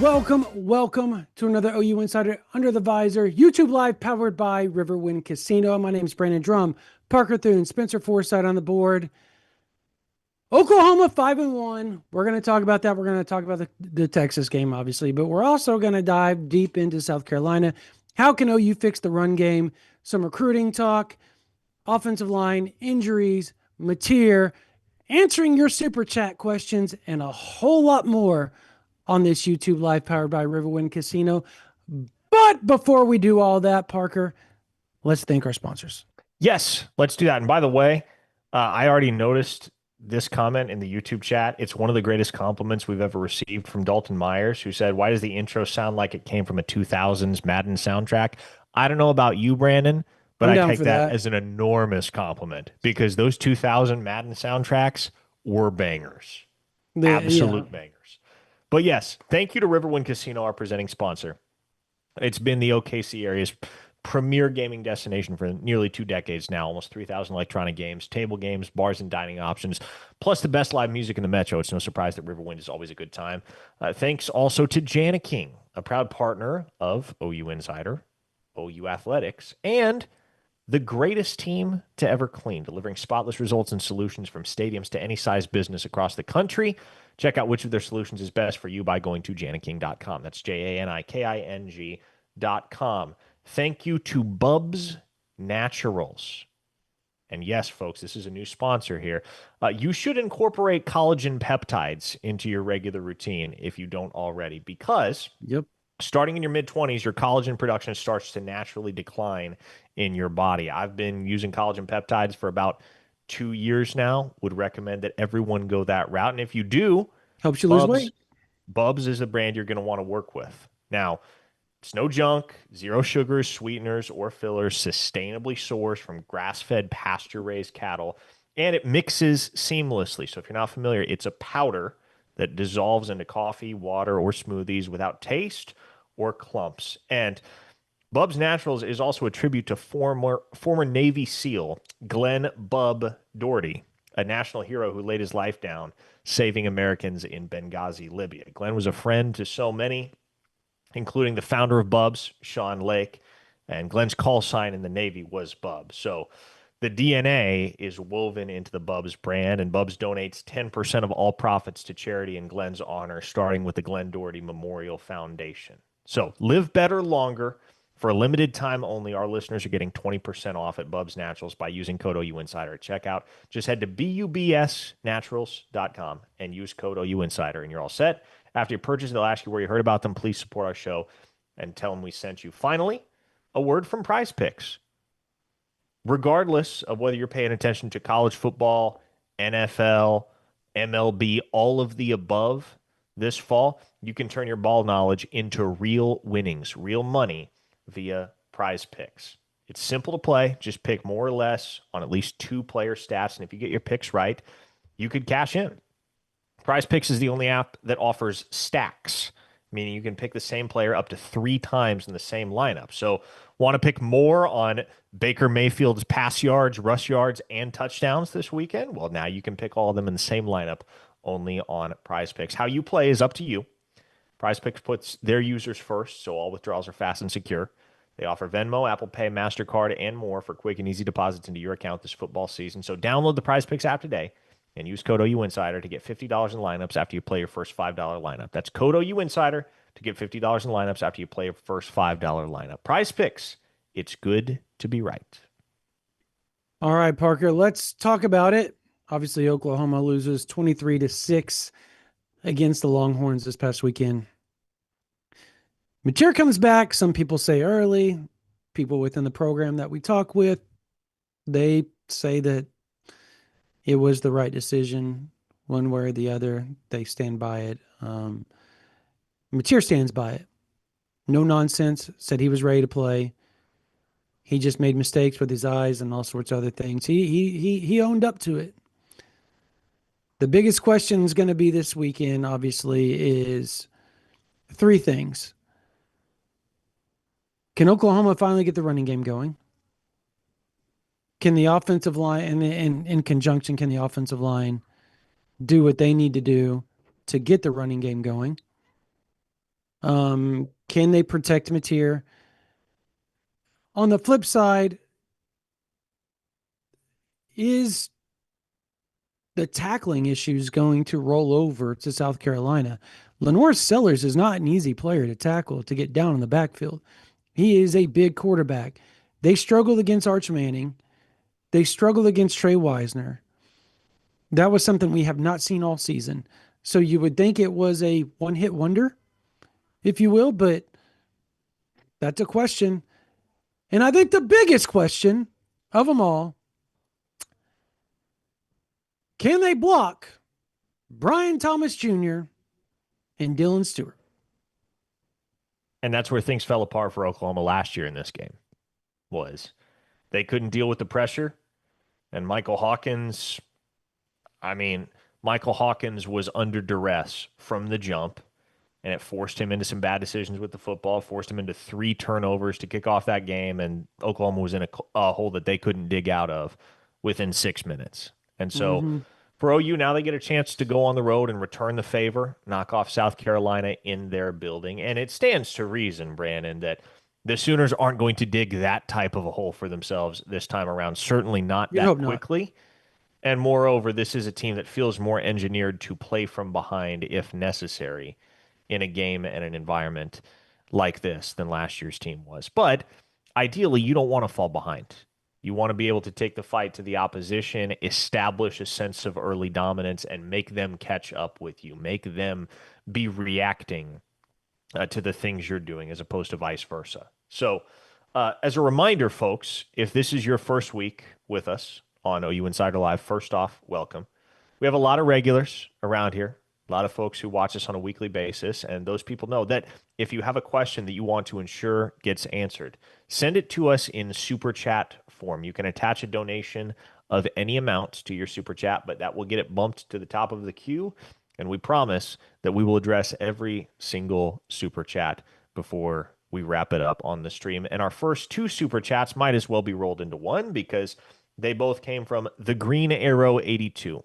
Welcome to another OU Insider Under the Visor YouTube Live powered by Riverwind Casino. My name is Brandon Drum, Parker Thune, Spencer Forsythe on the board. Oklahoma 5-1. We're going to talk about that. We're going to talk about the Texas game, obviously, but we're also going to dive deep into South Carolina. How can OU fix the run game? Some recruiting talk, offensive line, injuries, Mateer, answering your super chat questions, and a whole lot more on this YouTube Live powered by Riverwind Casino. But before we do all that, Parker, let's thank our sponsors. Yes, let's do that. And by the way, I already noticed this comment in the YouTube chat. It's one of the greatest compliments we've ever received from Dalton Myers, who said, "Why does the intro sound like it came from a 2000s Madden soundtrack?" I don't know about you, Brandon, but I take that as an enormous compliment because those 2000 Madden soundtracks were bangers. Absolute bangers. But yes, thank you to Riverwind Casino, our presenting sponsor. It's been the OKC area's premier gaming destination for nearly 2 decades now, almost 3,000 electronic games, table games, bars, and dining options, plus the best live music in the metro. It's no surprise that Riverwind is always a good time. Thanks also to Jana King, a proud partner of OU Insider, OU Athletics, and the greatest team to ever clean, delivering spotless results and solutions from stadiums to any size business across the country. Check out which of their solutions is best for you by going to janiking.com. That's JANIKING.com. Thank you to Bubs Naturals. And yes, folks, this is a new sponsor here. You should incorporate collagen peptides into your regular routine if you don't already, because starting in your mid-20s, your collagen production starts to naturally decline in your body. I've been using collagen peptides for about 2 years now. Would recommend that everyone go that route. And if you do, helps you lose weight. Bubs is the brand you're going to want to work with. Now, it's no junk, zero sugars, sweeteners, or fillers, sustainably sourced from grass-fed, pasture-raised cattle, and it mixes seamlessly. So if you're not familiar, it's a powder that dissolves into coffee, water, or smoothies without taste or clumps. And Bubs Naturals is also a tribute to former Navy SEAL Glenn Bub Doherty, a national hero who laid his life down saving Americans in Benghazi, Libya. Glenn was a friend to so many, including the founder of Bubs, Sean Lake, and Glenn's call sign in the Navy was Bub. So the DNA is woven into the Bubs brand, and Bubs donates 10% of all profits to charity in Glenn's honor, starting with the Glenn Doherty Memorial Foundation. So live better longer. For a limited time only, our listeners are getting 20% off at Bubs Naturals by using code OU Insider at checkout. Just head to bubsnaturals.com and use code OU Insider, and you're all set. After you purchase, they'll ask you where you heard about them. Please support our show and tell them we sent you. Finally, a word from Prize Picks. Regardless of whether you're paying attention to college football, NFL, MLB, all of the above this fall, you can turn your ball knowledge into real winnings, real money via Prize Picks. It's simple to play. Just pick more or less on at least 2 player stats, and if you get your picks right, you could cash in. Prize Picks is the only app that offers stacks, meaning you can pick the same player up to 3 times in the same lineup. So want to pick more on Baker Mayfield's pass yards, rush yards, and touchdowns this weekend? Well, now you can pick all of them in the same lineup only on Prize Picks. How you play is up to you. Prize Picks puts their users first, so all withdrawals are fast and secure. They offer Venmo, Apple Pay, MasterCard, and more for quick and easy deposits into your account this football season. So download the Prize Picks app today and use code OU Insider to get $50 in lineups after you play your first $5 lineup. That's code OU Insider to get $50 in lineups after you play your first $5 lineup. Prize Picks, it's good to be right. All right, Parker, let's talk about it. Obviously, Oklahoma loses 23-6 against the Longhorns this past weekend. Mateer comes back. Some people say early. People within the program that we talk with, they say that it was the right decision one way or the other. They stand by it. Mateer stands by it. No nonsense. Said he was ready to play. He just made mistakes with his eyes and all sorts of other things. He owned up to it. The biggest question is going to be this weekend, obviously, is 3 things. Can Oklahoma finally get the running game going? Can the offensive line, and in conjunction, can the offensive line do what they need to do to get the running game going? Can they protect Mateer? On the flip side, is the tackling issues going to roll over to South Carolina? Lenore Sellers is not an easy player to tackle to get down in the backfield. He is a big quarterback. They struggled against Arch Manning. They struggled against Trey Wisner. That was something we have not seen all season. So you would think it was a one-hit wonder, if you will, but that's a question. And I think the biggest question of them all, can they block Brian Thomas Jr. and Dylan Stewart? And that's where things fell apart for Oklahoma last year in this game. Was they couldn't deal with the pressure, and Michael Hawkins. I mean, Michael Hawkins was under duress from the jump, and it forced him into some bad decisions with the football, forced him into 3 turnovers to kick off that game, and Oklahoma was in a hole that they couldn't dig out of within 6 minutes. And so Mm-hmm. for OU, now they get a chance to go on the road and return the favor, knock off South Carolina in their building. And it stands to reason, Brandon, that the Sooners aren't going to dig that type of a hole for themselves this time around, certainly not You'd that hope not. quickly. And moreover, this is a team that feels more engineered to play from behind if necessary in a game and an environment like this than last year's team was. But ideally, you don't want to fall behind. You want to be able to take the fight to the opposition, establish a sense of early dominance, and make them catch up with you, make them be reacting to the things you're doing as opposed to vice versa. So, as a reminder, folks, if this is your first week with us on OU Insider Live, first off, welcome. We have a lot of regulars around here, a lot of folks who watch us on a weekly basis, and those people know that if you have a question that you want to ensure gets answered, send it to us in super chat form. You can attach a donation of any amount to your super chat, but that will get it bumped to the top of the queue. And we promise that we will address every single super chat before we wrap it up on the stream. And our first 2 super chats might as well be rolled into one because they both came from the Green Arrow 82,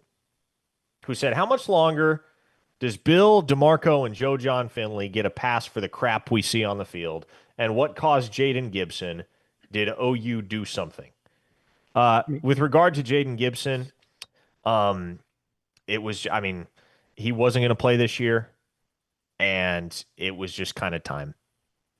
who said, how much longer does Bill, DeMarco, and Joe John Finley get a pass for the crap we see on the field? And what caused Jaden Gibson? Did OU do something? With regard to Jaden Gibson, it was, I mean, he wasn't going to play this year, and it was just kind of time.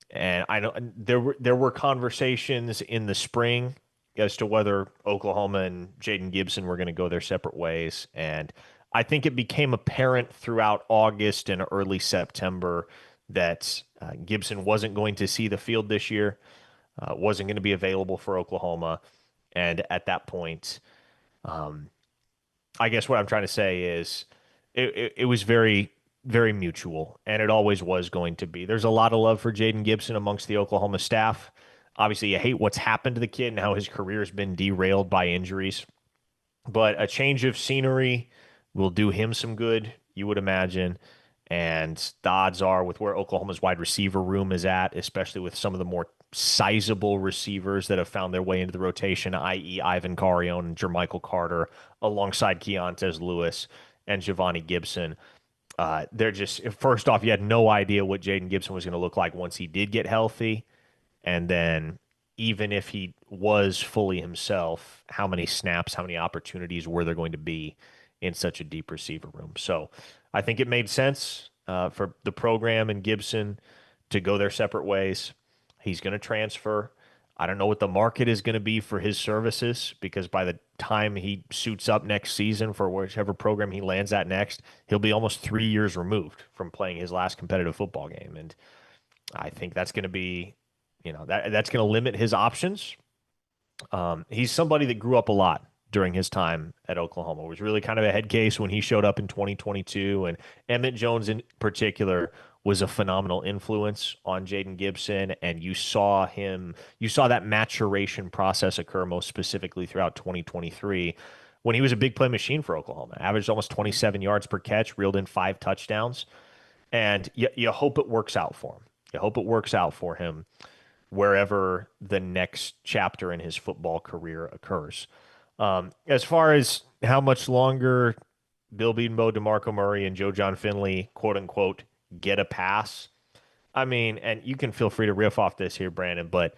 And I know there were conversations in the spring as to whether Oklahoma and Jaden Gibson were going to go their separate ways, and I think it became apparent throughout August and early September that Gibson wasn't going to see the field this year, wasn't going to be available for Oklahoma, and at that point, I guess what I'm trying to say is it was very, very mutual, and it always was going to be. There's a lot of love for Jaden Gibson amongst the Oklahoma staff. Obviously, you hate what's happened to the kid and how his career has been derailed by injuries. But a change of scenery will do him some good, you would imagine. And the odds are, with where Oklahoma's wide receiver room is at, especially with some of the more sizable receivers that have found their way into the rotation, i.e., Ivan Carione and Jermichael Carter, alongside Keontez Lewis and Giovanni Gibson. They're just, first off, you had no idea what Jaden Gibson was going to look like once he did get healthy. And then even if he was fully himself, how many snaps, how many opportunities were there going to be in such a deep receiver room? So I think it made sense for the program and Gibson to go their separate ways. He's going to transfer. I don't know what the market is going to be for his services because by the time he suits up next season for whichever program he lands at next, he'll be almost 3 years removed from playing his last competitive football game. And I think that's going to be, that's going to limit his options. He's somebody that grew up a lot during his time at Oklahoma. It was really kind of a head case when he showed up in 2022, and Emmett Jones in particular was a phenomenal influence on Jaden Gibson, and you saw that maturation process occur most specifically throughout 2023 when he was a big play machine for Oklahoma. Averaged almost 27 yards per catch, reeled in 5 touchdowns, and you hope it works out for him. You hope it works out for him wherever the next chapter in his football career occurs. As far as how much longer Bill Bedenbaugh, DeMarco Murray, and Joe John Finley, quote unquote, get a pass, I mean, and you can feel free to riff off this here, Brandon, but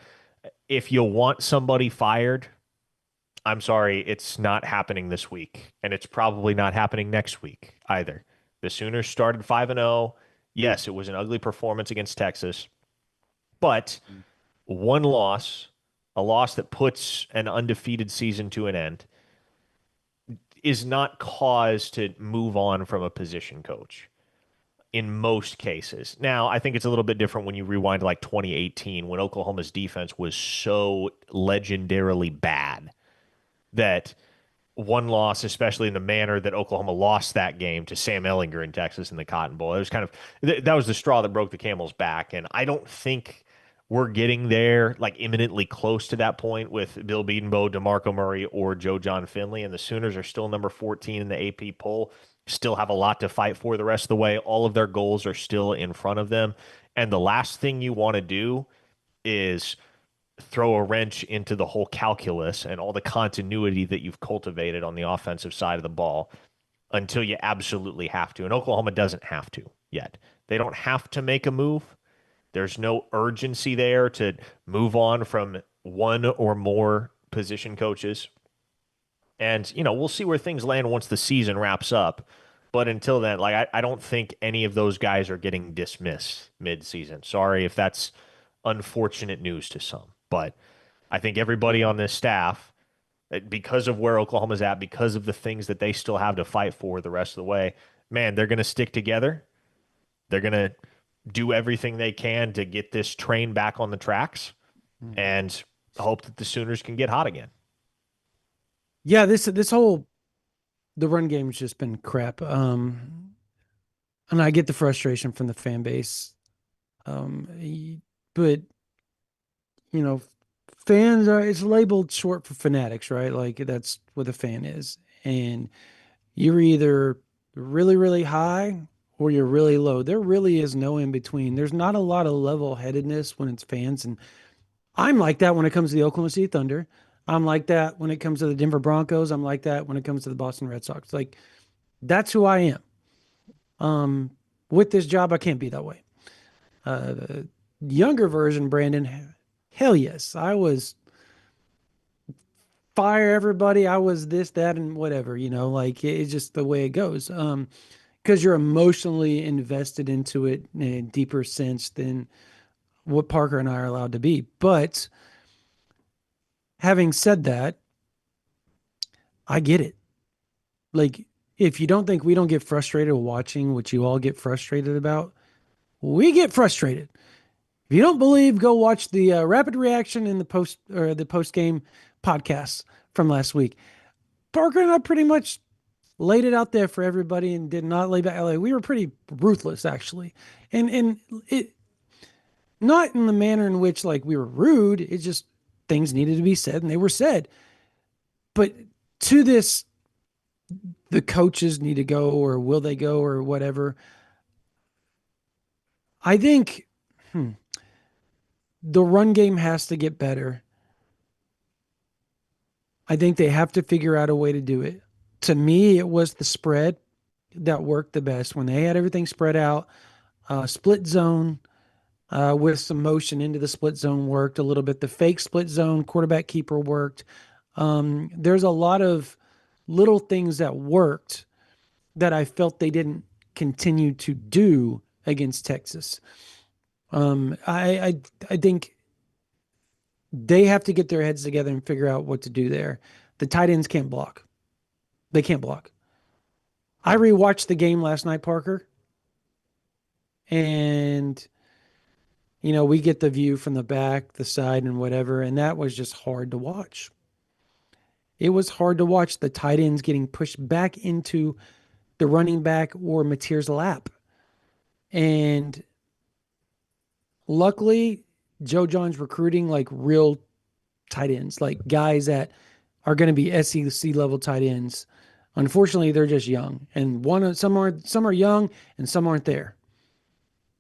if you want somebody fired, I'm sorry, it's not happening this week, and it's probably not happening next week either. The Sooners started 5-0. Yes, it was an ugly performance against Texas, but one loss, a loss that puts an undefeated season to an end, is not cause to move on from a position coach in most cases. Now, I think it's a little bit different when you rewind to like 2018 when Oklahoma's defense was so legendarily bad that one loss, especially in the manner that Oklahoma lost that game to Sam Ehlinger in Texas in the Cotton Bowl. It was kind of that was the straw that broke the camel's back, and I don't think we're getting there like imminently close to that point with Bill Bedenbaugh, DeMarco Murray, or Joe John Finley, and the Sooners are still number 14 in the AP poll. Still have a lot to fight for the rest of the way. All of their goals are still in front of them, and the last thing you want to do is throw a wrench into the whole calculus and all the continuity that you've cultivated on the offensive side of the ball until you absolutely have to. And Oklahoma doesn't have to yet. They don't have to make a move. There's no urgency there to move on from one or more position coaches. And, we'll see where things land once the season wraps up. But until then, like I don't think any of those guys are getting dismissed mid-season. Sorry if that's unfortunate news to some. But I think everybody on this staff, because of where Oklahoma's at, because of the things that they still have to fight for the rest of the way, man, they're going to stick together. They're going to do everything they can to get this train back on the tracks and hope that the Sooners can get hot again. Yeah, this whole the run game's just been crap. And I get the frustration from the fan base. But you know, fans are it's labeled short for fanatics, right? Like that's what a fan is. And you're either really, really high or you're really low. There really is no in between. There's not a lot of level headedness when it's fans. And I'm like that when it comes to the Oklahoma City Thunder. I'm like that when it comes to the Denver Broncos. I'm like that when it comes to the Boston Red Sox. Like that's who I am. Um, with this job, I can't be that way. The younger version, Brandon, hell yes. I was fire everybody. I was this, that, and whatever, like it's just the way it goes. Because you're emotionally invested into it in a deeper sense than what Parker and I are allowed to be. But having said that, I get it. Like, if you don't think we don't get frustrated watching what you all get frustrated about, we get frustrated. If you don't believe, go watch the rapid reaction in the post game podcasts from last week. Parker and I pretty much laid it out there for everybody and did not lay back. We were pretty ruthless actually, and it not in the manner in which like we were rude. It just things needed to be said and they were said. But to this, the coaches need to go or will they go or whatever. I think the run game has to get better. I think they have to figure out a way to do it. To me, it was the spread that worked the best when they had everything spread out. Split zone with some motion into the split zone worked a little bit. The fake split zone quarterback keeper worked. There's a lot of little things that worked that I felt they didn't continue to do against Texas. I think they have to get their heads together and figure out what to do there. The tight ends can't block. They can't block. I rewatched the game last night, Parker, and we get the view from the back, the side, and whatever, and that was just hard to watch. It was hard to watch the tight ends getting pushed back into the running back or Mateer's lap. And luckily, Joe John's recruiting like real tight ends, like guys that are going to be SEC level tight ends. Unfortunately, they're just young, and some are young and some aren't there.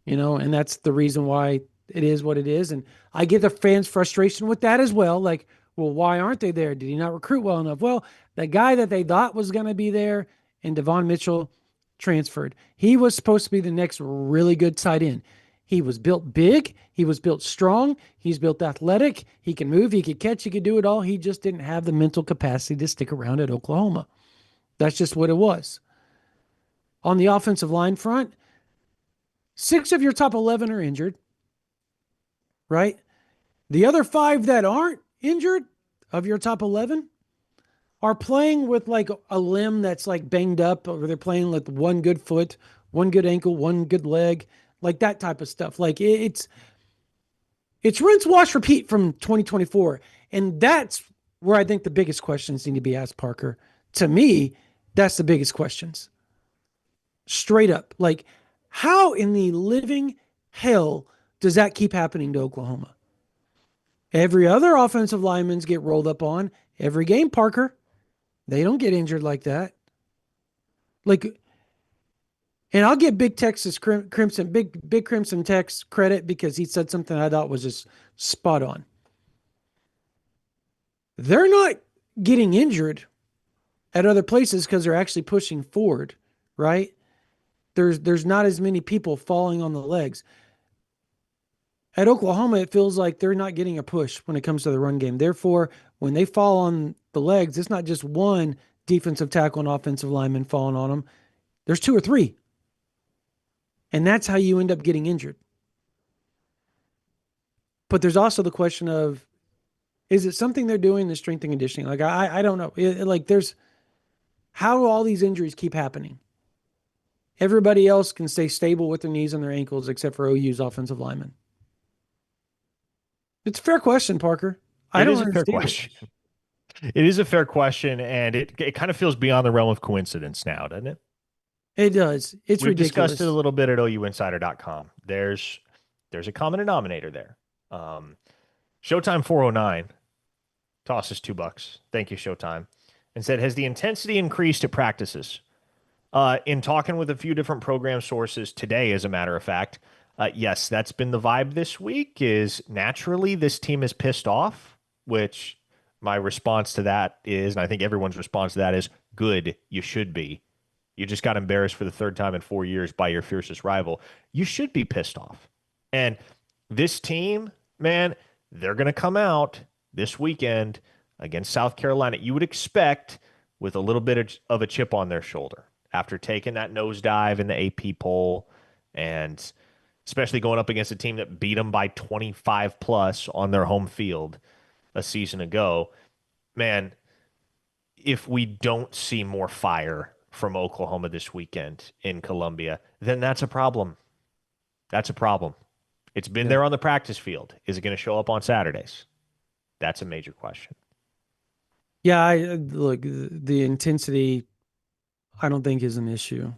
And that's the reason why it is what it is. And I get the fans' frustration with that as well. Like, well, why aren't they there? Did he not recruit well enough? Well, the guy that they thought was going to be there and Devon Mitchell transferred. He was supposed to be the next really good tight end. He was built big. He was built strong. He's built athletic. He can move. He could catch. He could do it all. He just didn't have the mental capacity to stick around at Oklahoma. That's just what it was. On the offensive line front, 6 of your top 11 are injured, right? The other 5 that aren't injured of your top 11 are playing with like a limb that's like banged up, or they're playing with one good foot, one good ankle, one good leg, like that type of stuff. Like it's rinse, wash, repeat from 2024. And that's where I think the biggest questions need to be asked, Parker. To me, that's the biggest questions. Straight up. Like, how in the living hell does that keep happening to Oklahoma? Every other offensive lineman's get rolled up on every game, Parker. They don't get injured like that. Like, and I'll give Big Texas Crimson, Big Crimson Tex credit because he said something I thought was just spot on. They're not getting injured at other places because they're actually pushing forward, right? There's not as many people falling on the legs. At Oklahoma, it feels like they're not getting a push when it comes to the run game. Therefore, when they fall on the legs, it's not just one defensive tackle and offensive lineman falling on them. There's 2 or 3. And that's how you end up getting injured. But there's also the question of, is it something they're doing in the strength and conditioning? Like, I don't know. Like, there's, how do all these injuries keep happening? Everybody else can stay stable with their knees and their ankles except for OU's offensive linemen. It's a fair question, Parker. I don't understand. It is a fair question. It is a fair question, and it kind of feels beyond the realm of coincidence now, doesn't it? It does. It's We've ridiculous. discussed it a little bit at OUinsider.com. There's a common denominator there. Showtime 409 tosses $2. Thank you, Showtime. And said, has the intensity increased at practices? In talking with a few different program sources today, as a matter of fact, yes, that's been the vibe this week. Is naturally this team is pissed off, which my response to that is, and I think everyone's response to that is, good, you should be. You just got embarrassed for the 3rd time in 4 years by your fiercest rival. You should be pissed off. And this team, man, they're going to come out this weekend against South Carolina. You would expect with a little bit of a chip on their shoulder after taking that nosedive in the AP poll, and especially going up against a team that beat them by 25 plus on their home field a season ago. Man, if we don't see more fire from Oklahoma this weekend in Columbia, then that's a problem. That's a problem. It's been there on the practice field. Is it going to show up on Saturdays? That's a major question. Yeah, look, the intensity, I don't think is an issue.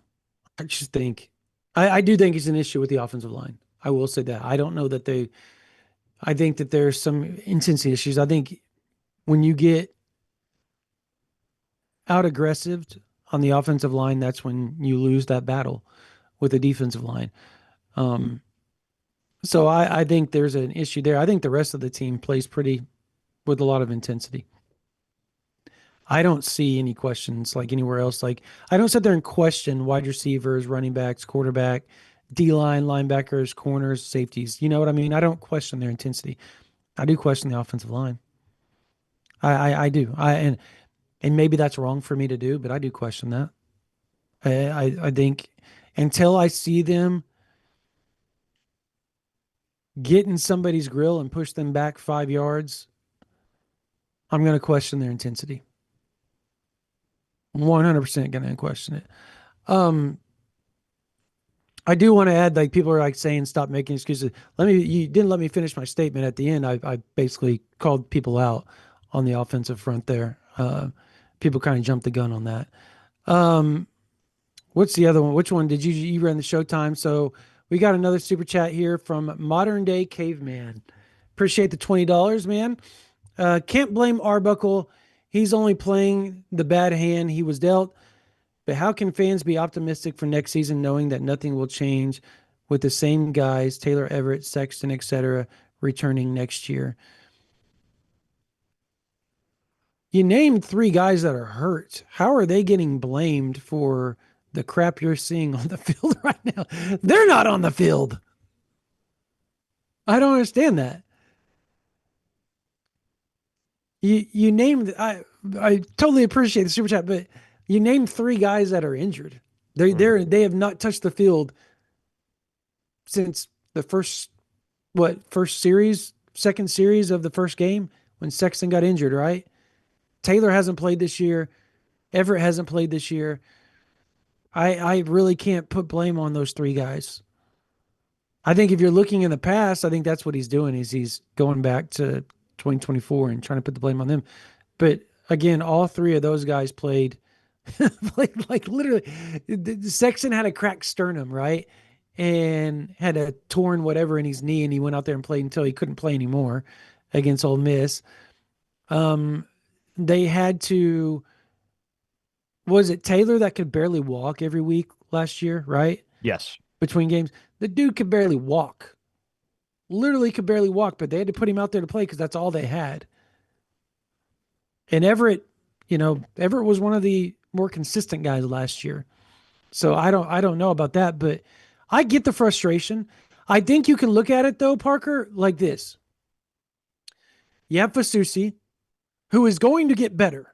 I just think, I do think it's an issue with the offensive line. I will say that. I don't know that I think that there's some intensity issues. I think when you get out aggressive on the offensive line, that's when you lose that battle with the defensive line. So I think there's an issue there. I think the rest of the team plays with a lot of intensity. I don't see any questions like anywhere else. Like, I don't sit there and question wide receivers, running backs, quarterback, D-line, linebackers, corners, safeties. You know what I mean? I don't question their intensity. I do question the offensive line. I do. And maybe that's wrong for me to do, but I do question that. I think until I see them get in somebody's grill and push them back 5 yards, I'm going to question their intensity. 100% going to question it. I do want to add, like, people are like saying, stop making excuses. You didn't let me finish my statement at the end. I basically called people out on the offensive front there. People kind of jumped the gun on that. What's the other one? Which one did you ran the Showtime? So we got another super chat here from Modern Day Caveman. Appreciate the $20, man. Can't blame Arbuckle. He's only playing the bad hand he was dealt. But how can fans be optimistic for next season knowing that nothing will change with the same guys, Taylor Everett, Sexton, etc., returning next year? You named 3 guys that are hurt. How are they getting blamed for the crap you're seeing on the field right now? They're not on the field. I don't understand that. You named I totally appreciate the super chat, but you named three guys that are injured. They have not touched the field since the first series, second series of the first game when Sexton got injured, right? Taylor hasn't played this year. Everett hasn't played this year. I really can't put blame on those three guys. I think if you're looking in the past, I think that's what he's doing is he's going back to 2024 and trying to put the blame on them. But again, all three of those guys played like literally Sexton had a cracked sternum, right? And had a torn whatever in his knee, and he went out there and played until he couldn't play anymore against Ole Miss. Um, they had to was it Taylor that could barely walk every week last year, right? Yes. Between games. The dude could barely walk. Literally could barely walk, but they had to put him out there to play because that's all they had. And Everett, Everett was one of the more consistent guys last year. So I don't know about that, but I get the frustration. I think you can look at it though, Parker, like this. You have Fasusi, who is going to get better.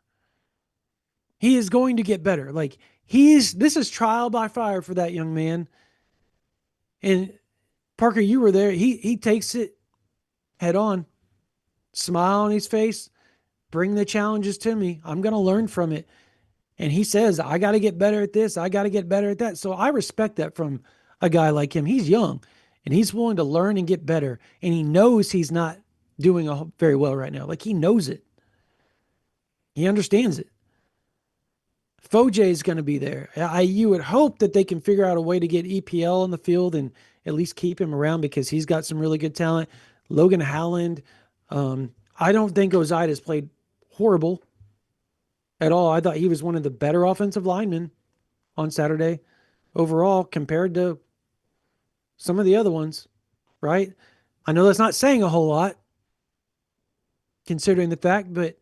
He is going to get better. Like this is trial by fire for that young man. And Parker, you were there. He takes it head on, smile on his face, bring the challenges to me. I'm going to learn from it. And he says, I got to get better at this. I got to get better at that. So I respect that from a guy like him. He's young and he's willing to learn and get better. And he knows he's not doing very well right now. Like he knows it. He understands it. Foj is going to be there. You would hope that they can figure out a way to get EPL on the field and at least keep him around because he's got some really good talent. Logan Howland. I don't think Ozaitis played horrible at all. I thought he was one of the better offensive linemen on Saturday overall compared to some of the other ones, right? I know that's not saying a whole lot considering the fact, but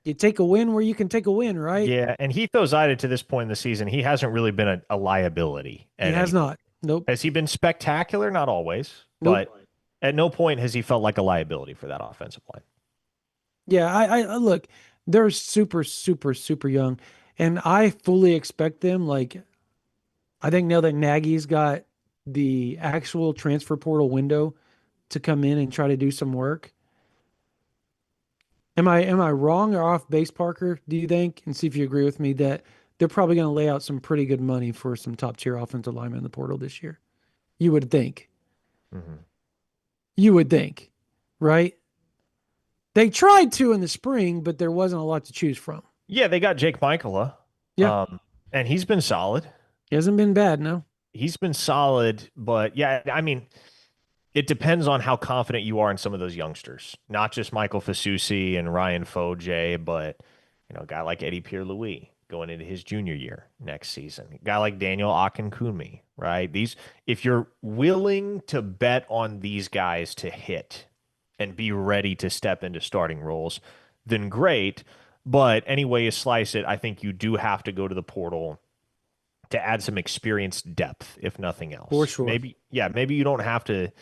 you take a win where you can take a win, right? Yeah, and Heath Ozida to this point in the season, he hasn't really been a liability He at has any point. not. Nope. Has he been spectacular? Not always, Nope. but at no point has he felt like a liability for that offensive line. Yeah, I look, they're super, super, super young. And I fully expect them, like, I think now that Nagy's got the actual transfer portal window to come in and try to do some work. Am I wrong or off base, Parker, do you think? And see if you agree with me that they're probably going to lay out some pretty good money for some top tier offensive linemen in the portal this year. You would think. Mm-hmm. You would think, right? They tried to in the spring, but there wasn't a lot to choose from. Yeah, they got Jake Michaela. Yeah. And he's been solid. He hasn't been bad, no. He's been solid, but yeah, I mean, it depends on how confident you are in some of those youngsters. Not just Michael Fasusi and Ryan Foj, but a guy like Eddie Pierre-Louis going into his junior year next season. A guy like Daniel Akinkunmi, right? If you're willing to bet on these guys to hit and be ready to step into starting roles, then great. But any way you slice it, I think you do have to go to the portal to add some experience depth, if nothing else. For sure. Maybe you don't have to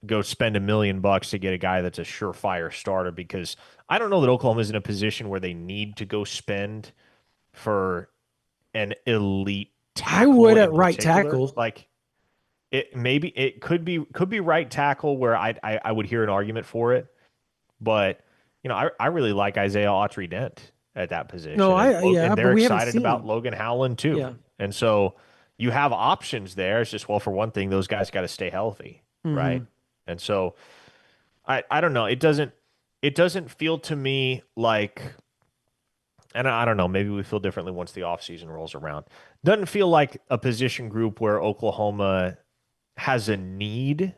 go spend $1 million to get a guy that's a surefire starter because I don't know that Oklahoma is in a position where they need to go spend for an elite tackle. I would in at right particular. tackle. Like it could be right tackle where I would hear an argument for it, but I really like Isaiah Autry Dent at that position. No, And but they're we haven't excited seen about him. Logan Howland too. Yeah. And so you have options there. It's just, well, for one thing, those guys got to stay healthy, right? Mm-hmm. And so I don't know. It doesn't feel to me like, and I don't know, maybe we feel differently once the offseason rolls around. Doesn't feel like a position group where Oklahoma has a need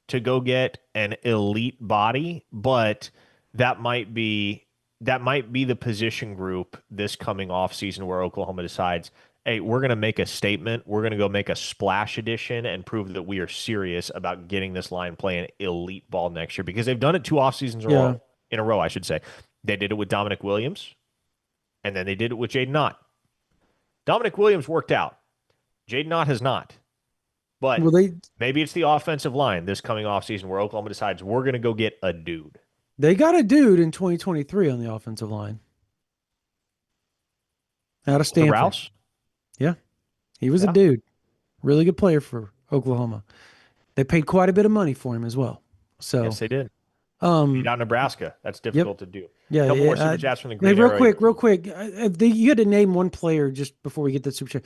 to go get an elite body, but that might be the position group this coming offseason where Oklahoma decides, hey, we're going to make a statement. We're going to go make a splash edition and prove that we are serious about getting this line playing elite ball next year because they've done it 2 off seasons in a row, I should say. They did it with Dominic Williams, and then they did it with Jaden Knott. Dominic Williams worked out. Jaden Knott has not. But Well, maybe it's the offensive line this coming offseason where Oklahoma decides we're going to go get a dude. they got a dude in 2023 on the offensive line out of The Stanford. Rouse? Yeah, he was a Yeah. dude. Really good player for Oklahoma. They paid quite a bit of money for him as well. So, Yes, they did. Beat um, out Nebraska. That's yep, difficult to do. yeah. Couple more Uh, super chats from the hey, Green Arrow. real quick. You had to name one player just before we get the super chat.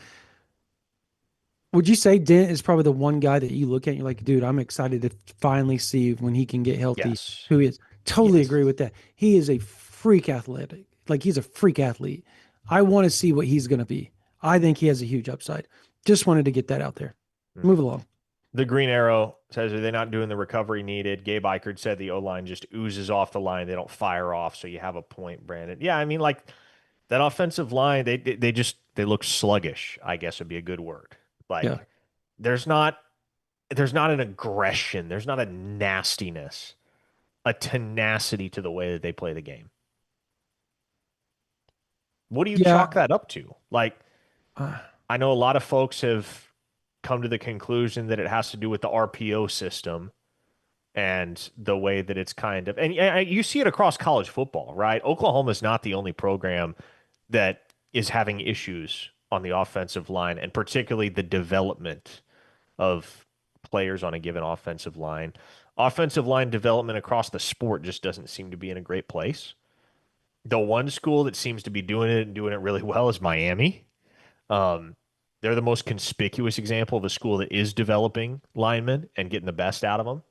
Would you say Dent is probably the one guy that you look at and you're like, dude, I'm excited to finally see when he can get healthy Yes. who he is? Totally Yes. agree with that. He is a freak athletic. Like he's a freak athlete. I want to see what he's going to be. I think he has a huge upside. Just wanted to get that out there. Hmm. Move along. The Green Arrow says, are they not doing the recovery needed? Gabe Eichert said the O-line just oozes off the line. They don't fire off, so you have a point, Brandon. Yeah, I mean, like that offensive line, they look sluggish, I guess would be a good word. Yeah. Like there's not there's not an aggression, there's not a nastiness, a tenacity to the way that they play the game. What do you Yeah. chalk that up to? Like, Uh, I know a lot of folks have come to the conclusion that it has to do with the RPO system and the way that it's kind of, and you see it across college football, right? Oklahoma is not the only program that is having issues on the offensive line, and particularly the development of players on a given offensive line. Offensive line development across the sport just doesn't seem to be in a great place. The one school that seems to be doing it and doing it really well is Miami. Um, they're the most conspicuous example of a school that is developing linemen and getting the best out of them.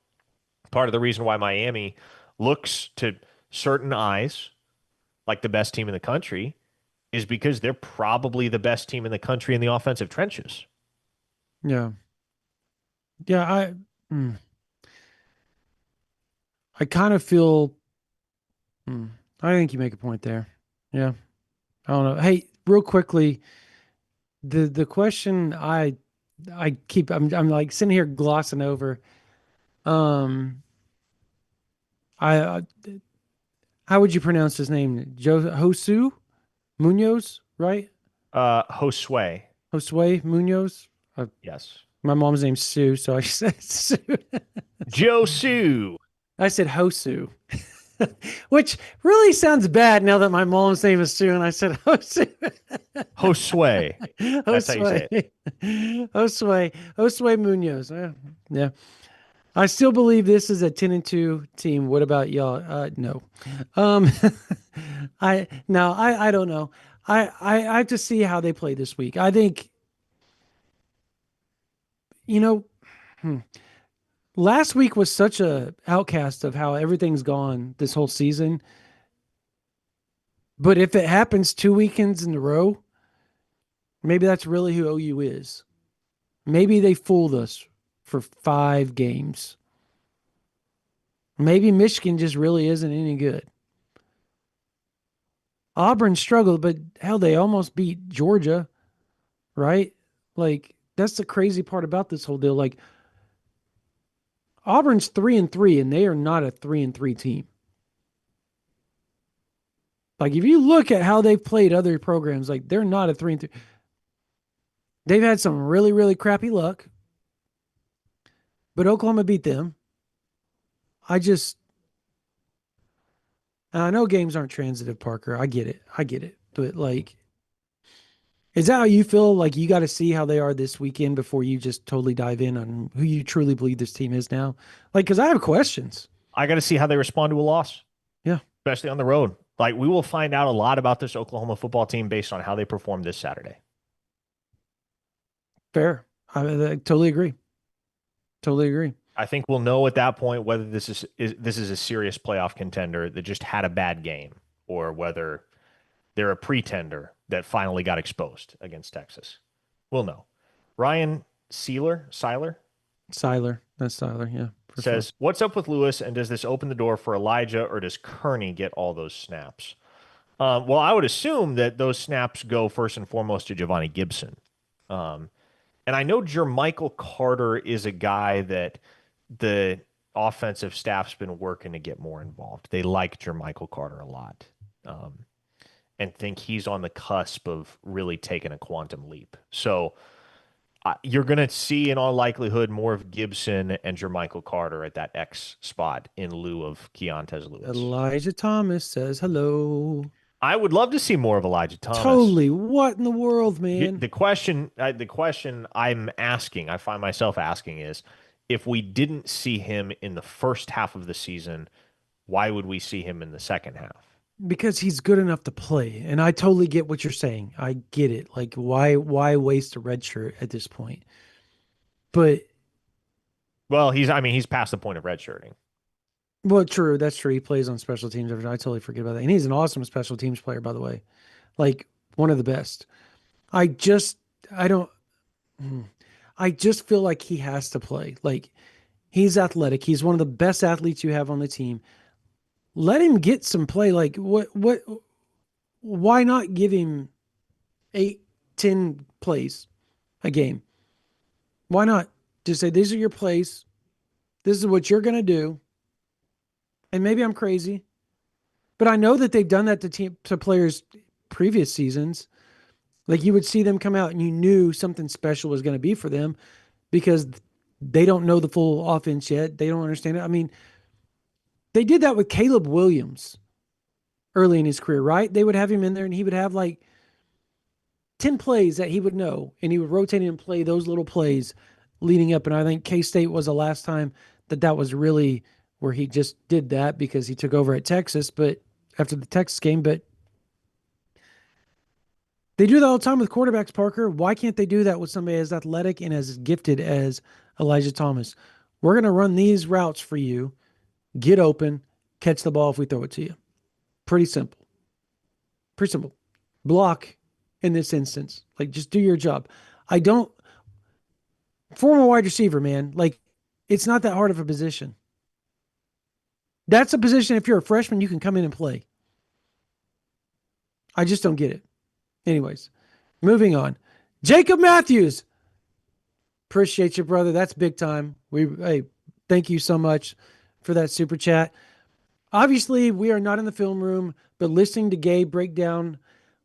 Part of the reason why Miami looks to certain eyes like the best team in the country is because they're probably the best team in the country in the offensive trenches. yeah. Yeah. Mm, I kind of feel, mm, I think you make a point there. Yeah. I don't know. Hey, real quickly, the question I'm like sitting here glossing over. Um, I how would you pronounce his name? Josu Munoz, right? Josue, Josue Munoz. Uh, yes. my mom's name's Sue, so I said Sue. Josu, I said Hosu, which really sounds bad now that my mom's name is Sue, and I said Hosu. Josue. That's how you say Josue, it. Josue Munoz. Yeah. I still believe this is a 10-2 team. What about y'all? No. Um, I don't know. I have to see how they play this week. I think, you know, hmm, last week was such a outcast of how everything's gone this whole season. But if it happens 2 weekends in a row, maybe that's really who OU is. Maybe they fooled us for 5 games. Maybe Michigan just really isn't any good. Auburn struggled, but hell, they almost beat Georgia, right? Like that's the crazy part about this whole deal. Like Auburn's 3-3, and they are not a 3-3 team. Like if you look at how they've played other programs, like they're not a 3-3. They've had some really, really crappy luck, but Oklahoma beat them. I just, I know games aren't transitive, Parker. I get it. I get it. But like, is that how you feel? Like you got to see how they are this weekend before you just totally dive in on who you truly believe this team is now? Like, because I have questions. I got to see how they respond to a loss, Yeah, especially on the road. Like we will find out a lot about this Oklahoma football team based on how they perform this Saturday. fair. I totally agree. Totally agree. I think we'll know at that point whether this is a serious playoff contender that just had a bad game or whether they're a pretender that finally got exposed against Texas. We'll know. Ryan Seiler Siler. That's Siler. Yeah, for sure. says, "What's up with Lewis, and does this open the door for Elijah, or does Kearney get all those snaps?" Well, I would assume that those snaps go first and foremost to Giovanni Gibson. Um, and I know Jermichael Carter is a guy that the offensive staff's been working to get more involved. They like Jermichael Carter a lot, and think he's on the cusp of really taking a quantum leap. So You're going to see, in all likelihood, more of Gibson and Jermichael Carter at that X spot in lieu of Keontez Lewis. Elijah Thomas says hello. I would love to see more of Elijah Thomas. Totally. What in the world, man? The question I'm asking, I find myself asking, is if we didn't see him in the first half of the season, why would we see him in the second half? Because he's good enough to play. And I totally get what you're saying. I get it. Like, why waste a red shirt at this point? But Well, I mean, he's past the point of redshirting. well, true. That's true. He plays on special teams. I totally forget about that. And he's an awesome special teams player, by the way. Like one of the best. I just I don't hmm. I just feel like he has to play. Like he's athletic. He's one of the best athletes you have on the team. Let him get some play. Like what why not give him 8, 10 plays a game? Why not just say these are your plays? This is what you're gonna do. And maybe I'm crazy, but I know that they've done that to players previous seasons. Like you would see them come out and you knew something special was going to be for them because they don't know the full offense yet. They don't understand it. I mean, they did that with Caleb Williams early in his career, right? They would have him in there and he would have like 10 plays that he would know and he would rotate and play those little plays leading up. And I think K-State was the last time that was really where he just did that because he took over at Texas, but after the Texas game, but they do that all the time with quarterbacks, Parker. Why can't they do that with somebody as athletic and as gifted as Elijah Thomas? We're going to run these routes for you. Get open, catch the ball if we throw it to you. Pretty simple. Pretty simple. Block in this instance. Like, just do your job. I don't, former wide receiver, man, like, it's not that hard of a position. That's a position, if you're a freshman, you can come in and play. I just don't get it. Anyways, moving on. Jacob Matthews. Appreciate you, brother. That's big time. Hey, thank you so much for that super chat. Obviously, we are not in the film room, but listening to Gabe break down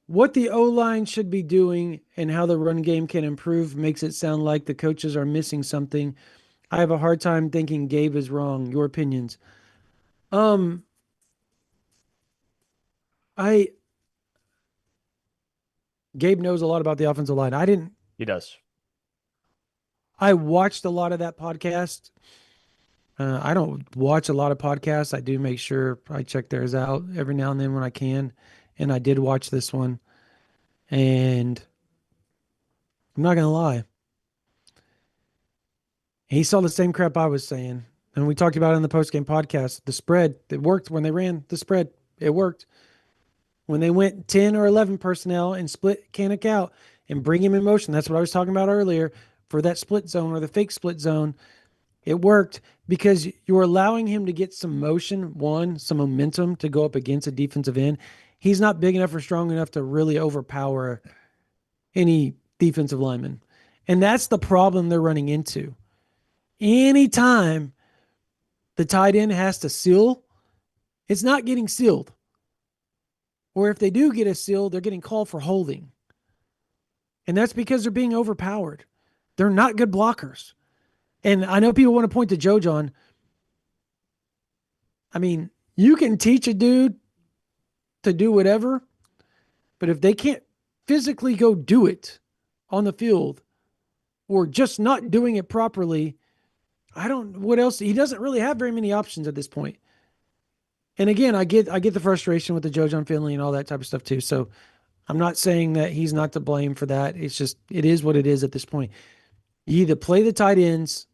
what the O-line should be doing and how the run game can improve makes it sound like the coaches are missing something. I have a hard time thinking Gabe is wrong. Your opinions? I Gabe knows a lot about the offensive line. I didn't. He does. I watched a lot of that podcast. I don't watch a lot of podcasts. I do make sure I check theirs out every now and then when I can. And I did watch this one. And I'm not going to lie. He saw the same crap I was saying. And we talked about it in the postgame podcast. The spread, it worked when they ran the spread. It worked. When they went 10 or 11 personnel and split Kanik out and bring him in motion. That's what I was talking about earlier for that split zone or the fake split zone. It worked because you're allowing him to get some motion, some momentum to go up against a defensive end. He's not big enough or strong enough to really overpower any defensive lineman. And that's the problem they're running into. Anytime the tight end has to seal, it's not getting sealed. Or if they do get a seal, they're getting called for holding. And that's because they're being overpowered. They're not good blockers. And I know people want to point to Joe John. I mean, you can teach a dude to do whatever, but if they can't physically go do it on the field or just not doing it properly, what else? He doesn't really have very many options at this point. And again, I get the frustration with the Joe John Finley and all that type of stuff too. So I'm not saying that he's not to blame for that. It's just, it is what it is at this point. You either play the tight ends,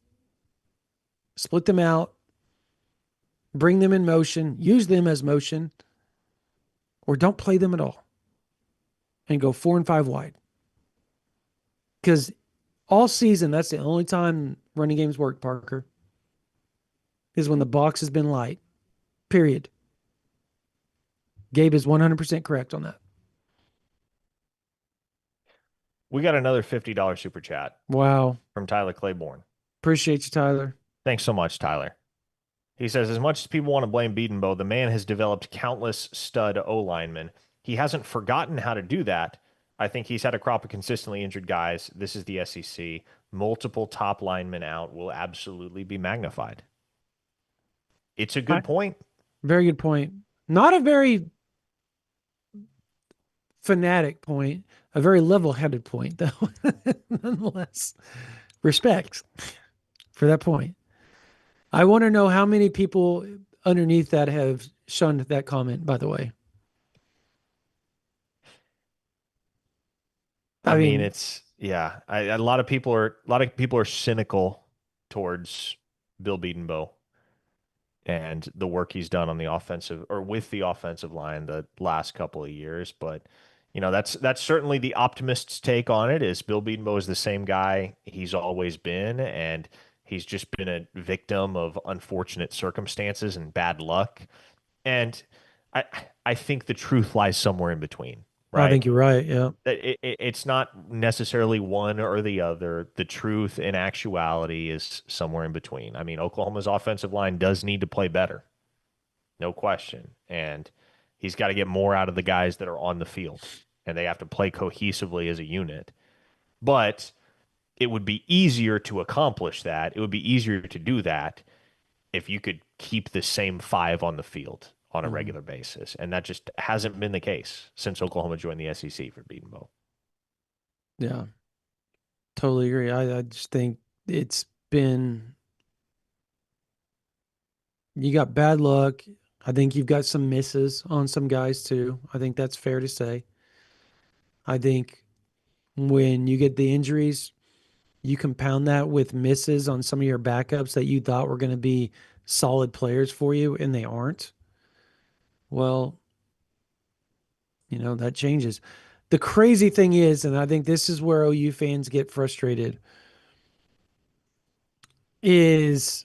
split them out, bring them in motion, use them as motion, or don't play them at all and go 4 and 5 wide. Because all season, that's the only time running games work, Parker, is when the box has been light. Period. Gabe is 100% correct on that. We got another $50 super chat. Wow. From Tyler Claiborne. Appreciate you, Tyler. Thanks so much, Tyler. He says, as much as people want to blame Beatonbow, the man has developed countless stud O-linemen. He hasn't forgotten how to do that, I think he's had a crop of consistently injured guys. This is the SEC. Multiple top linemen out will absolutely be magnified. It's a I, good point. very good point. Not a very fanatic point, a very level-headed point, though. Nonetheless, respect for that point. I want to know how many people underneath that have shunned that comment, by the way. I I mean, mean, it's yeah. A lot of people are cynical towards Bill Bedenbaugh and the work he's done on the offensive or with the offensive line the last couple of years. But that's certainly the optimist's take on it. Is Bill Bedenbaugh is the same guy he's always been, and he's just been a victim of unfortunate circumstances and bad luck. And I I think the truth lies somewhere in between, I right? think you're right. Yeah. It's not necessarily one or the other. The truth in actuality is somewhere in between. I mean, Oklahoma's offensive line does need to play better, no question. And he's got to get more out of the guys that are on the field, and they have to play cohesively as a unit. But it would be easier to accomplish that. It would be easier to do that if you could keep the same five on the field on a Mhm. regular basis. And that just hasn't been the case since Oklahoma joined the SEC for Beatonbow. Yeah. Totally agree. I just think it's been, you got bad luck. I think you've got some misses on some guys too. I think that's fair to say. I think when you get the injuries, you compound that with misses on some of your backups that you thought were going to be solid players for you and they aren't. Well, that changes. The crazy thing is, and I think this is where OU fans get frustrated, is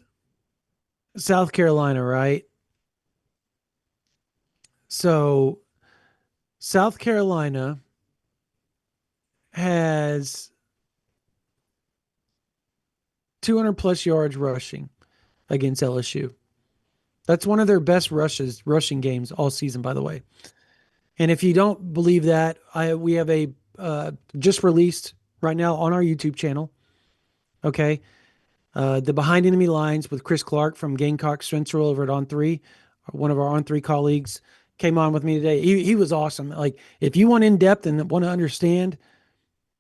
South Carolina, right? So South Carolina has 200 plus yards rushing against LSU. That's one of their best rushing games all season, by the way. And if you don't believe that, we have a just released right now on our YouTube channel. Okay, the Behind Enemy Lines with Chris Clark from Gamecock Central over at On Three, one of our On Three colleagues, came on with me today. He was awesome. Like, if you want in depth and want to understand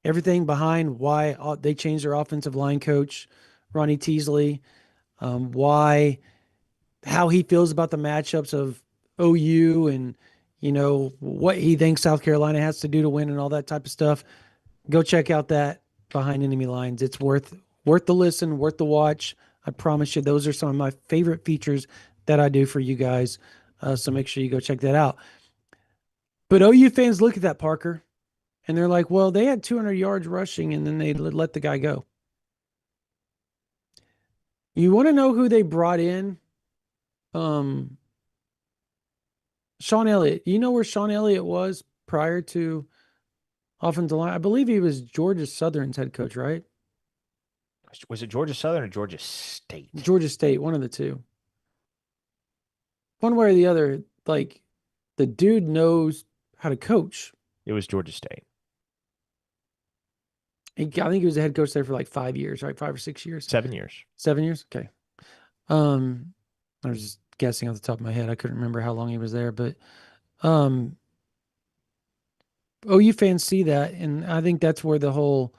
everything behind why they changed their offensive line coach, Ronnie Teasley, why, how he feels about the matchups of OU, and what he thinks South Carolina has to do to win and all that type of stuff. Go check out that Behind Enemy Lines. It's worth the listen, worth the watch. I promise you, those are some of my favorite features that I do for you guys. So make sure you go check that out. But OU fans look at that, Parker, and they're like, well, they had 200 yards rushing and then they let the guy go. You want to know who they brought in? Um, Sean Elliott. You know where Sean Elliott was prior to offensive line? I believe he was Georgia Southern's head coach, right? Was it Georgia Southern or Georgia State? Georgia State, one of the two. One way or the other, like, the dude knows how to coach. It was Georgia State. I think he was a head coach there for like 5 years, right? 5 or 6 years, 7 years. 7 years. Okay. Um, I was just guessing off the top of my head. I couldn't remember how long he was there, but um, OU fans see that, and I think that's where the whole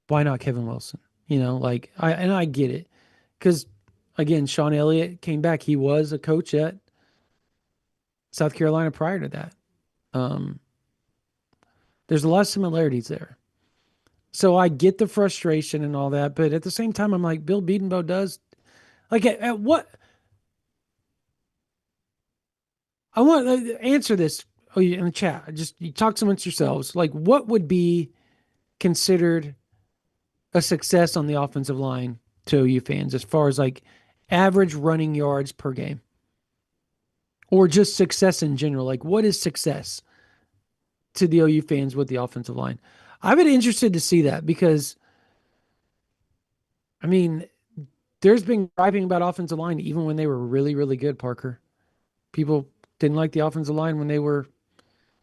why not Kevin Wilson? Like, I get it, because again, Sean Elliott came back. He was a coach at South Carolina prior to that. Um, there's a lot of similarities there. So I get the frustration and all that, but at the same time, I'm like, Bill Bedenbaugh does, like, at what, I want to answer this. Oh, in the chat, just you talk amongst yourselves. Like, what would be considered a success on the offensive line to OU fans as far as like average running yards per game, or just success in general? Like, what is success to the OU fans with the offensive line? I've been interested to see that, because I mean, there's been griping about offensive line even when they were really, really good, Parker. People didn't like the offensive line when they were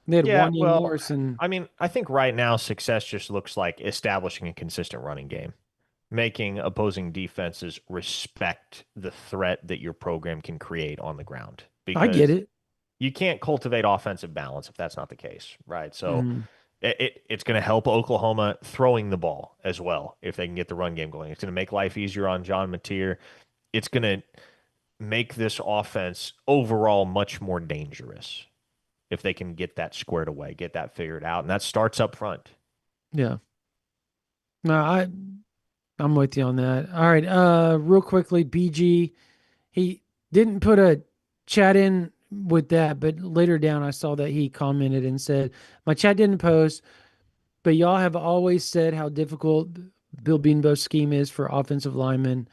They had Yeah, one game well, worse, and I mean, I think right now success just looks like establishing a consistent running game, making opposing defenses respect the threat that your program can create on the ground. I get Because it. you can't cultivate offensive balance if that's not the case, right? So Mm, it's going to help Oklahoma throwing the ball as well if they can get the run game going. It's going to make life easier on John Mateer. It's going to make this offense overall much more dangerous if they can get that squared away, get that figured out, and that starts up front. yeah. No, I'm with you on that. All right. Real quickly, BG, he didn't put a chat in with that, but later down I saw that he commented and said, "My chat didn't post, but y'all have always said how difficult Bill Beanbo's scheme is for offensive linemen.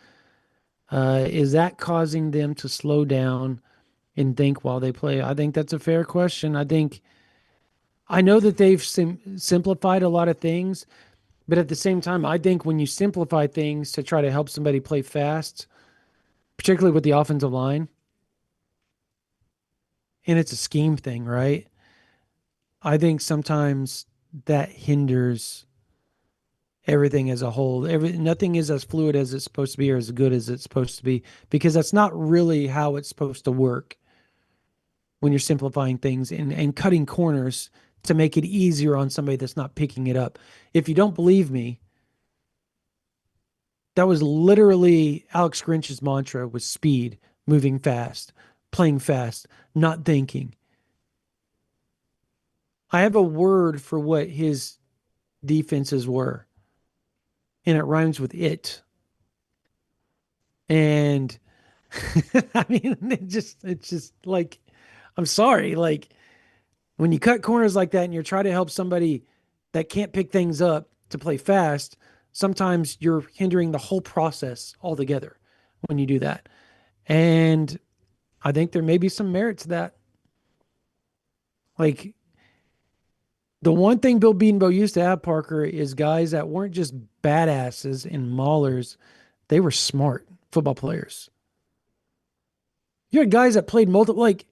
Is that causing them to slow down and think while they play?" I think that's a fair question. I know that they've simplified a lot of things, but at the same time, I think when you simplify things to try to help somebody play fast, particularly with the offensive line, and it's a scheme thing, right? I think sometimes that hinders everything as a whole. Nothing is as fluid as it's supposed to be or as good as it's supposed to be because that's not really how it's supposed to work when you're simplifying things and cutting corners to make it easier on somebody that's not picking it up. If you don't believe me, that was literally Alex Grinch's mantra was speed, moving fast, playing fast, not thinking. I have a word for what his defenses were, and it rhymes with it. And I mean, it's just like, I'm sorry. Like when you cut corners like that and you're trying to help somebody that can't pick things up to play fast, sometimes you're hindering the whole process altogether when you do that. And I think there may be some merit to that. Like the one thing Bill Bedenbaugh used to have, Parker, is guys that weren't just badasses and maulers. They were smart football players. You had guys that played multiple, like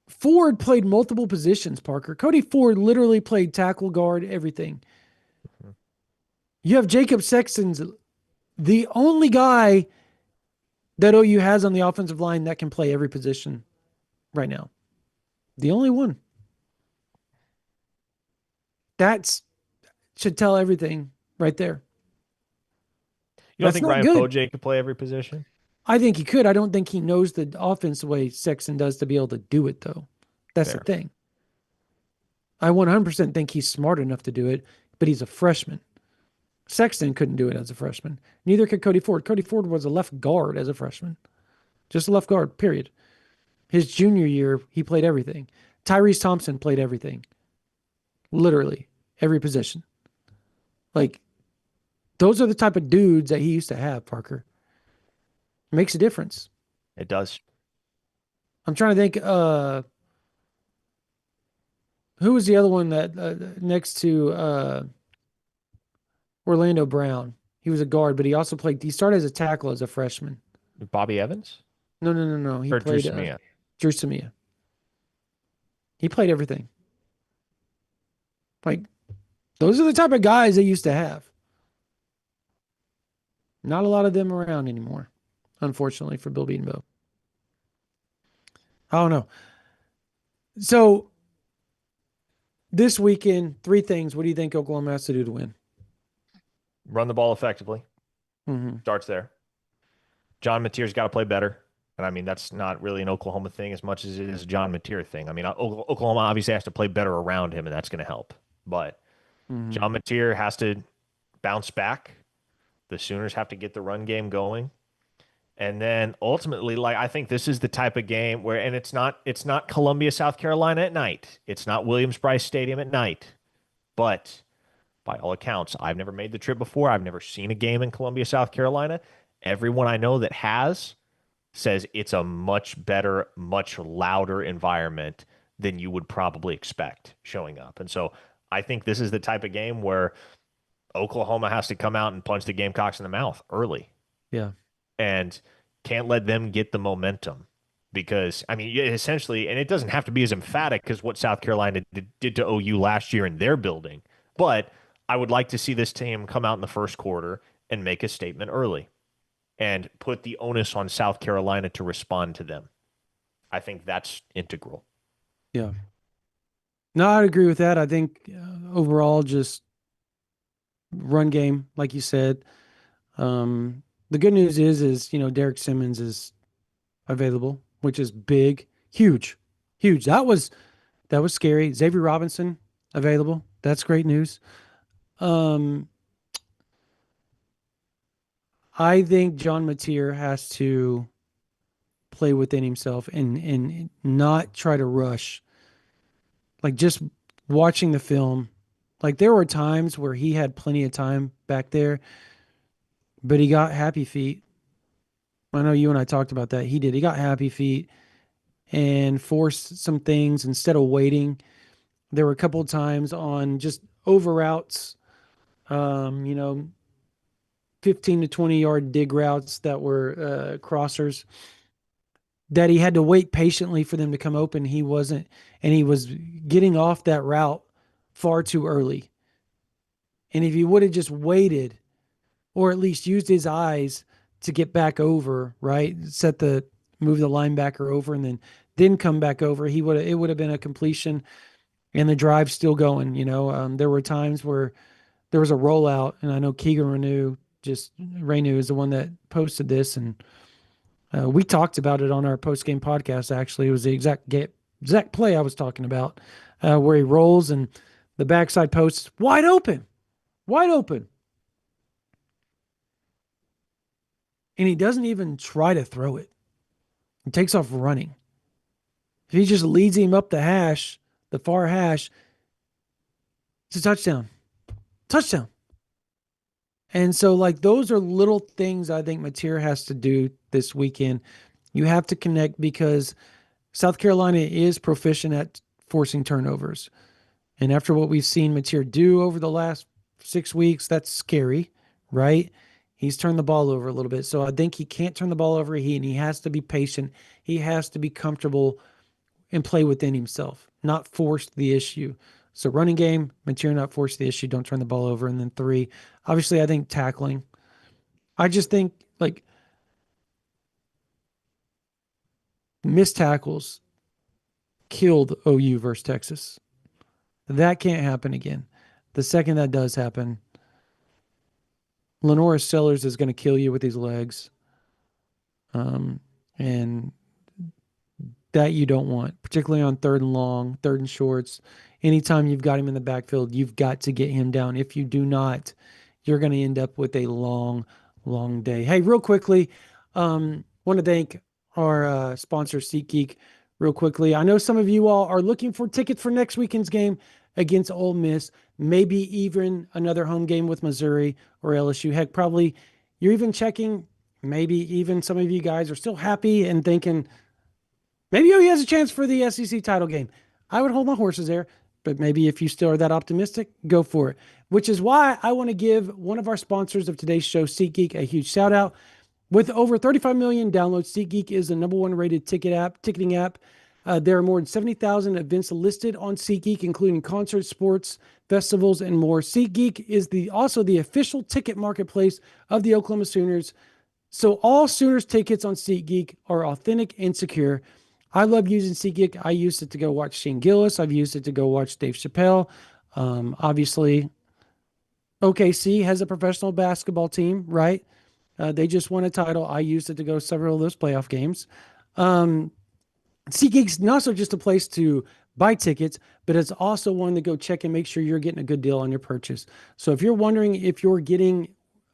Ford played multiple positions, Parker. Cody Ford literally played tackle, guard, everything. You have Jacob Sexton's the only guy that OU has on the offensive line that can play every position right now. The only one. That's should tell everything right there. You don't That's think not Ryan good. Poje could play every position? I think he could. I don't think he knows the offense the way Sexton does to be able to do it, though. That's the Fair. thing. I 100% think he's smart enough to do it, but he's a freshman. Sexton couldn't do it as a freshman. Neither could Cody Ford. Cody Ford was a left guard as a freshman. Just a left guard, period. His junior year, he played everything. Tyrese Thompson played everything. Literally every position. Like, those are the type of dudes that he used to have, Parker. Makes a difference. It does. I'm trying to think, who was the other one that next to Orlando Brown? He was a guard, but he also played, he started as a tackle as a freshman. Bobby Evans No, no, no, no. He or Drew played Samia? Drew Samia. He played everything. Like, those are the type of guys they used to have. Not a lot of them around anymore, unfortunately, for Bill Bedenbaugh. I don't know. So this weekend, three things. What do you think Oklahoma has to do to win? Run the ball effectively. Mm-hmm. Starts there. John Mateer's got to play better. And I mean, that's not really an Oklahoma thing as much as it is a John Mateer thing. I mean, Oklahoma obviously has to play better around him, and that's going to help. But Mm-hmm. John Mateer has to bounce back. The Sooners have to get the run game going. And then ultimately, like I think this is the type of game where, and it's not Columbia, South Carolina at night. It's not Williams-Brice Stadium at night. But by all accounts, I've never made the trip before. I've never seen a game in Columbia, South Carolina. Everyone I know that has says it's a much better, much louder environment than you would probably expect showing up. And so I think this is the type of game where Oklahoma has to come out and punch the Gamecocks in the mouth early Yeah. and can't let them get the momentum. because I mean, essentially, and it doesn't have to be as emphatic as what South Carolina did to OU last year in their building, but I would like to see this team come out in the first quarter and make a statement early and put the onus on South Carolina to respond to them. I think that's integral. Yeah. No, I'd agree with that. I think overall, just run game, like you said. The good news is Derek Simmons is available, which is big, huge, huge. That was scary. Xavier Robinson available. That's great news. Um, I think John Mateer has to play within himself and not try to rush. Like just watching the film, like there were times where he had plenty of time back there, but he got happy feet. I know you and I talked about that. He did. He got happy feet and forced some things instead of waiting. There were a couple of times on just over routes, um, you know, 15 to 20-yard dig routes that were crossers that he had to wait patiently for them to come open. He wasn't, and he was getting off that route far too early. And if he would have just waited or at least used his eyes to get back over, right? Move the linebacker over and then come back over, it would have been a completion and the drive still going. There were times where there was a rollout, and I know Keegan Renew is the one that posted this, and we talked about it on our post game podcast. Actually, it was the exact play I was talking about, where he rolls and the backside post wide open, and he doesn't even try to throw it. He takes off running. If he just leads him up the far hash, it's a touchdown. Touchdown. And so, like, those are little things I think Mateer has to do this weekend. You have to connect because South Carolina is proficient at forcing turnovers. And after what we've seen Mateer do over the last 6 weeks, that's scary, right? He's turned the ball over a little bit. So I think he can't turn the ball over. He has to be patient. He has to be comfortable and play within himself, not force the issue. So running game, Mateer not force the issue, don't turn the ball over. And then 3, obviously I think tackling. I just think like missed tackles killed OU versus Texas. That can't happen again. The second that does happen, Lenora Sellers is going to kill you with his legs. And that you don't want, particularly on third and long, third and shorts. Anytime you've got him in the backfield, you've got to get him down. If you do not, you're going to end up with a long, long day. Hey, real quickly, want to thank our sponsor, SeatGeek, real quickly. I know some of you all are looking for tickets for next weekend's game against Ole Miss, maybe even another home game with Missouri or LSU. Heck, probably you're even checking, maybe even some of you guys are still happy and thinking, maybe he has a chance for the SEC title game. I would hold my horses there, but maybe if you still are that optimistic, go for it. Which is why I want to give one of our sponsors of today's show, SeatGeek, a huge shout out. With over 35 million downloads, SeatGeek is the #1 rated ticketing app. There are more than 70,000 events listed on SeatGeek, including concerts, sports, festivals, and more. SeatGeek is also the official ticket marketplace of the Oklahoma Sooners. So all Sooners tickets on SeatGeek are authentic and secure. I love using SeatGeek. I used it to go watch Shane Gillis. I've used it to go watch Dave Chappelle. Obviously, OKC has a professional basketball team, right? They just won a title. I used it to go several of those playoff games. SeatGeek's not so just a place to buy tickets, but it's also one to go check and make sure you're getting a good deal on your purchase. So if you're wondering if you're getting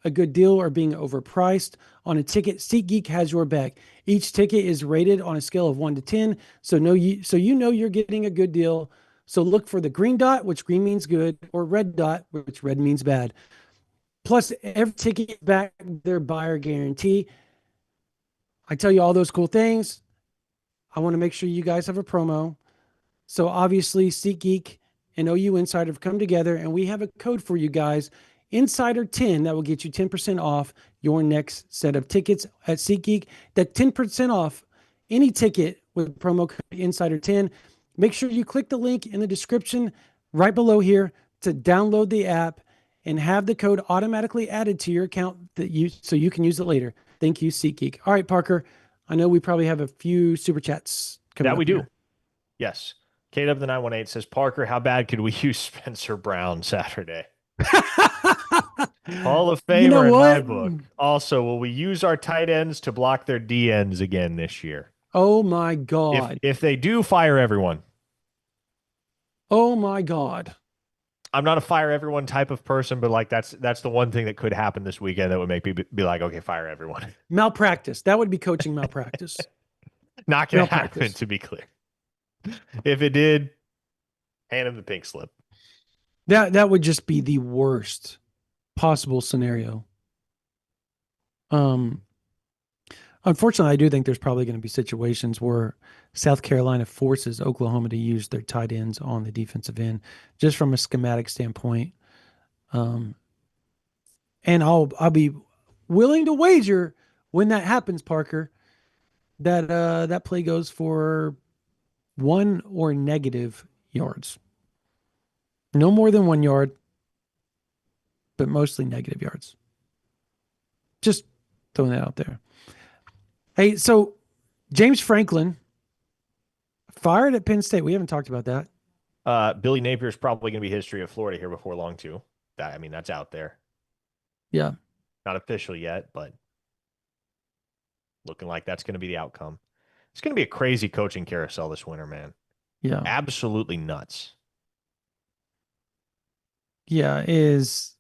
a good deal or being overpriced on a ticket, SeatGeek has your back. Each ticket is rated on a scale of 1 to 10, so you know you're getting a good deal. So look for the green dot, which green means good, or red dot, which red means bad. Plus, every ticket back their buyer guarantee. I tell you all those cool things. I want to make sure you guys have a promo. So obviously, SeatGeek and OU Insider have come together, and we have a code for you guys, Insider 10, that will get you 10% off your next set of tickets at SeatGeek. That 10% off any ticket with promo code Insider10. Make sure you click the link in the description right below here to download the app and have the code automatically added to your account so you can use it later. Thank you, SeatGeek. All right, Parker. I know we probably have a few super chats coming That up we do. here. Yes. KW the 918 says, Parker, how bad could we use Spencer Brown Saturday? Hall of You know Famer in my what? book. Also, will we use our tight ends to block their D ends again this year? Oh my If God. if they do, fire everyone. Oh my God. I'm not a fire everyone type of person, but like that's the one thing that could happen this weekend that would make me be like, okay, fire everyone. Malpractice. That would be coaching malpractice. Not gonna happen, Malpractice. to be clear. If it did, hand him the pink slip. That would just be the worst possible scenario. Um, Unfortunately, I do think there's probably going to be situations where South Carolina forces Oklahoma to use their tight ends on the defensive end, just from a schematic standpoint. Um, and I'll be willing to wager when that happens, Parker, that that play goes for 1 or negative yards. No more than 1 yard, but mostly negative yards. Just throwing that out there. Hey, so James Franklin fired at Penn State. We haven't talked about that. Billy Napier is probably going to be history of Florida here before long too. That's out there. Yeah. Not official yet, but looking like that's going to be the outcome. It's going to be a crazy coaching carousel this winter, man. Yeah. Absolutely nuts. Yeah. There's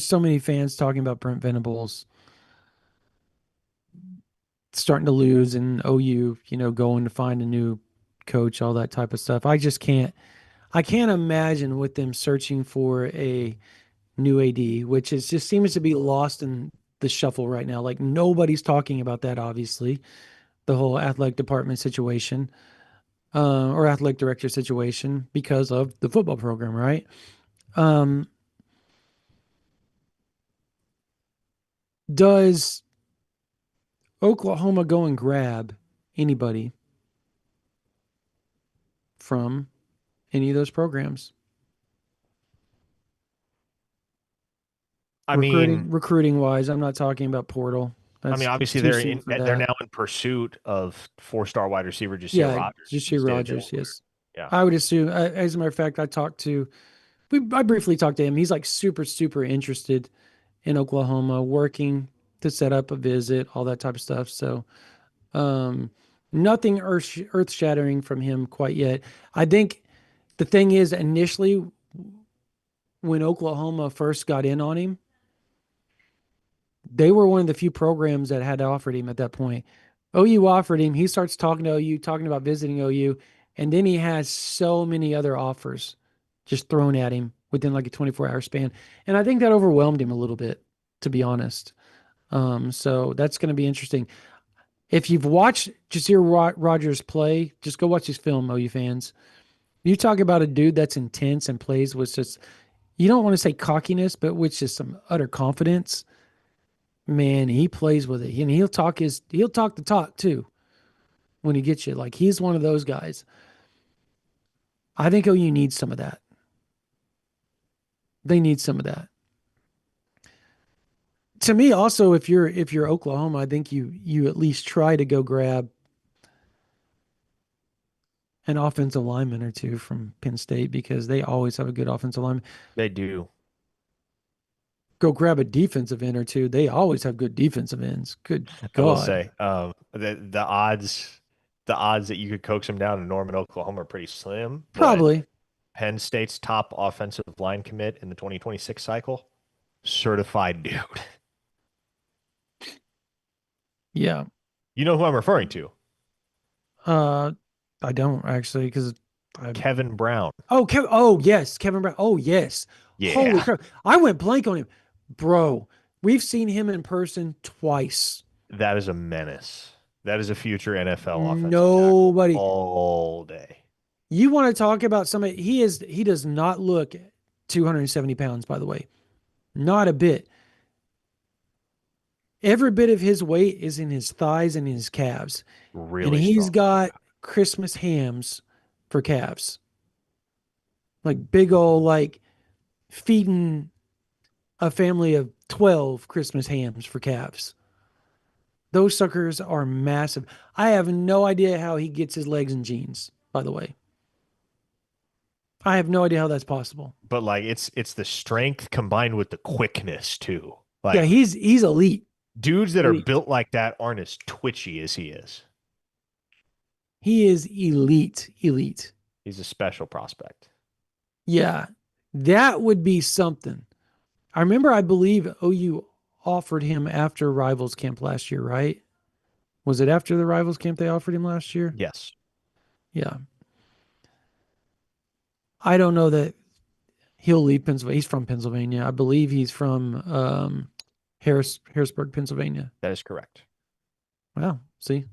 so many fans talking about Brent Venables starting to lose and OU, going to find a new coach, all that type of stuff. I can't imagine with them searching for a new AD, which just seems to be lost in the shuffle right now. Like nobody's talking about that, obviously, the whole athletic department situation, or athletic director situation because of the football program, right? Um, does Oklahoma go and grab anybody from any of those programs? I mean, Recruiting wise, I'm not talking about portal. That's obviously too soon for they're that. now in pursuit of 4-star wide receiver Jasir Yeah, Rogers just from the Shea state of Rogers. Delaware. Yes, Yeah. I would assume. As a matter of fact, I briefly talked to him. He's like super, super interested in Oklahoma, working to set up a visit, all that type of stuff. So, um, nothing earth shattering from him quite yet. I think the thing is, initially, when Oklahoma first got in on him, they were one of the few programs that had offered him at that point. OU offered him. He starts talking to OU, talking about visiting OU, and then he has so many other offers just thrown at him within like a 24-hour span. And I think that overwhelmed him a little bit, to be honest. So that's going to be interesting. If you've watched Jasir Rogers play, just go watch his film, OU fans. You talk about a dude that's intense and plays with just, you don't want to say cockiness, but with just some utter confidence. Man, he plays with it. And he'll talk the talk too when he gets you. Like he's one of those guys. I think OU needs some of that. They need some of that. To me, also, if you're Oklahoma, I think you at least try to go grab an offensive lineman or two from Penn State because they always have a good offensive lineman. They do. Go grab a defensive end or two. They always have good defensive ends. Good I will God. say, the odds that you could coax him down to Norman, Oklahoma are pretty slim, but Probably. Penn State's top offensive line commit in the 2026 cycle, certified dude. Yeah. You know who I'm referring to? Uh, I don't actually because I. Kevin Brown. Oh, Oh, yes, Kevin Brown. Oh, yes. Holy Yeah, crap! I went blank on him, bro. We've seen him in person twice. that is a menace. That is a future NFL offensive tackle Nobody. all day. You want to talk about somebody? He does not look 270 pounds. By the way, not a bit. Every bit of his weight is in his thighs and his calves. And Really he's strong. got Christmas hams for calves. Like big old, like feeding a family of 12 Christmas hams for calves. Those suckers are massive. I have no idea how he gets his legs in jeans, by the way. I have no idea how that's possible. But like it's the strength combined with the quickness too. Yeah, Like he's elite. dudes that are Elite. built like that aren't as twitchy as he is. He is elite. Elite. He's a special prospect. Yeah. That would be something. I remember I believe OU offered him after Rivals camp last year, right? Was it after the Rivals camp they offered him last year? Yes. Yeah. I don't know that he'll leave Pennsylvania. He's from Pennsylvania. I believe he's from Harrisburg, Pennsylvania. That is correct. Wow. See,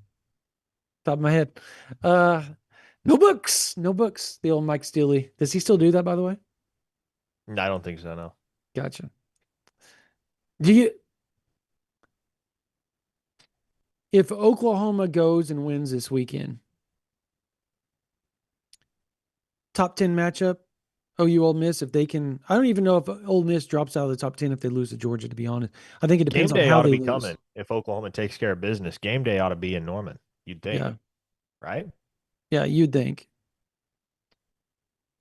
top of my head. Uh, no books. No books. The old Mike Steely. Does he still do that, by the way? No, I don't think so, no. Gotcha. Do you, if Oklahoma goes and wins this weekend, top 10 matchup, OU Ole Miss, if they can, I don't even know if Ole Miss drops out of the top 10 if they lose to Georgia, to be honest. I think it Game depends on day how ought to they be lose. coming if Oklahoma takes care of business. Game day ought to be in Norman, you'd think. Yeah. Right? Yeah, you'd think.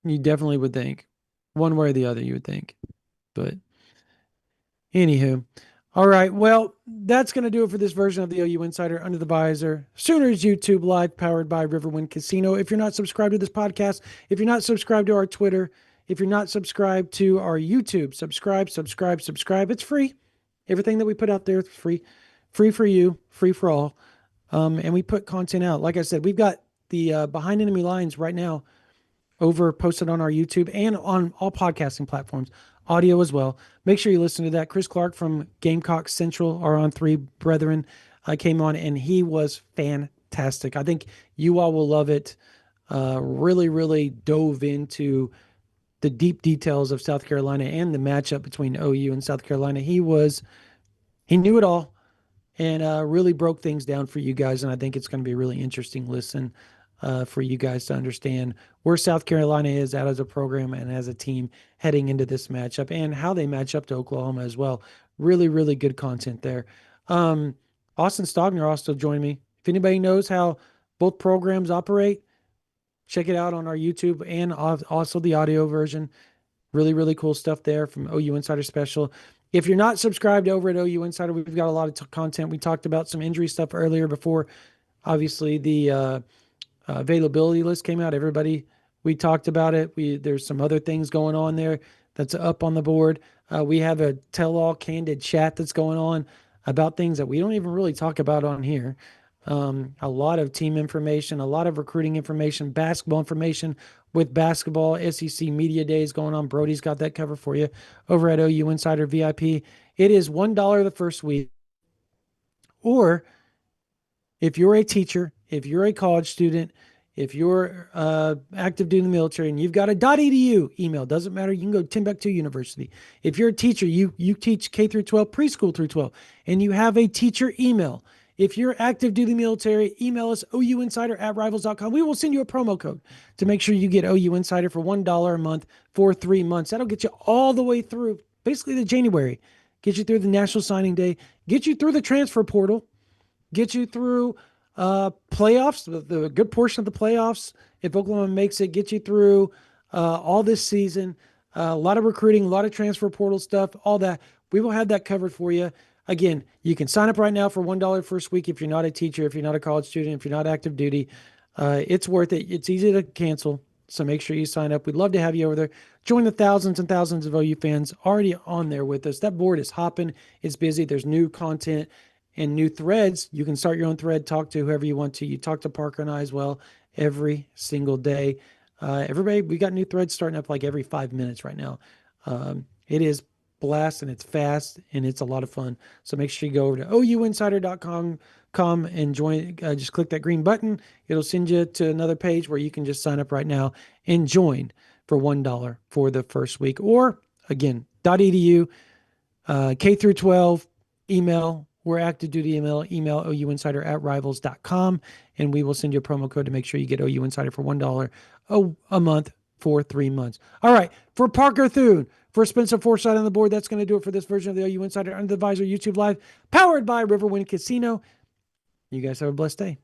You definitely would think. One way or the other, you would think. But anywho. All right. Well, that's going to do it for this version of the OU Insider Under the Visor. Sooners YouTube Live, powered by Riverwind Casino. If you're not subscribed to this podcast, if you're not subscribed to our Twitter, if you're not subscribed to our YouTube, subscribe. It's free. Everything that we put out there is free. Free for you, free for all. And we put content out. Like I said, we've got the Behind Enemy Lines right now over posted on our YouTube and on all podcasting platforms, audio as well. Make sure you listen to that. Chris Clark from Gamecock Central, our On Three Brethren, came on and he was fantastic. I think you all will love it. Really, really dove into the deep details of South Carolina and the matchup between OU and South Carolina. He knew it all and really broke things down for you guys. And I think it's going to be a really interesting listen for you guys to understand where South Carolina is at as a program and as a team heading into this matchup and how they match up to Oklahoma as well. Really, really good content there. Austin Stogner also joined me. If anybody knows how both programs operate, check it out on our YouTube and also the audio version. Really, really cool stuff there from OU Insider Special. If you're not subscribed over at OU Insider, we've got a lot of content. We talked about some injury stuff earlier before, obviously, the availability list came out. We talked about it. There's some other things going on there that's up on the board. We have a tell-all candid chat that's going on about things that we don't even really talk about on here. A lot of team information, a lot of recruiting information, basketball information with basketball, SEC Media Days going on. Brody's got that covered for you over at OU Insider VIP. It is $1 the first week. Or if you're a teacher, if you're a college student, if you're active duty in the military and you've got a .edu email, doesn't matter. You can go to Timbuktu University. If you're a teacher, you teach K through 12, preschool through 12, and you have a teacher email. If you're active duty military, email us ouinsider@rivals.com. We will send you a promo code to make sure you get OU Insider for $1 a month for 3 months. That'll get you all the way through basically the January, get you through the National Signing Day, get you through the transfer portal, get you through playoffs, the good portion of the playoffs. If Oklahoma makes it, get you through all this season. A lot of recruiting, a lot of transfer portal stuff, all that. We will have that covered for you. Again, you can sign up right now for $1 first week if you're not a teacher, if you're not a college student, if you're not active duty. It's worth it. It's easy to cancel, so make sure you sign up. We'd love to have you over there. Join the thousands and thousands of OU fans already on there with us. That board is hopping. It's busy. There's new content and new threads. You can start your own thread, talk to whoever you want to. You talk to Parker and I as well every single day. Everybody, we got new threads starting up like every 5 minutes right now. It is blast and it's fast and it's a lot of fun. So make sure you go over to ouinsider.com and join. Just click that green button. It'll send you to another page where you can just sign up right now and join for $1 for the first week. Or again, .edu, K through 12, email, We're active duty email ouinsider@rivals.com, and we will send you a promo code to make sure you get OU Insider for $1 a month for 3 months. All right, for Parker Thune, for Spencer Forsythe on the board, that's going to do it for this version of the OU Insider Under the Visor YouTube Live, powered by Riverwind Casino. You guys have a blessed day.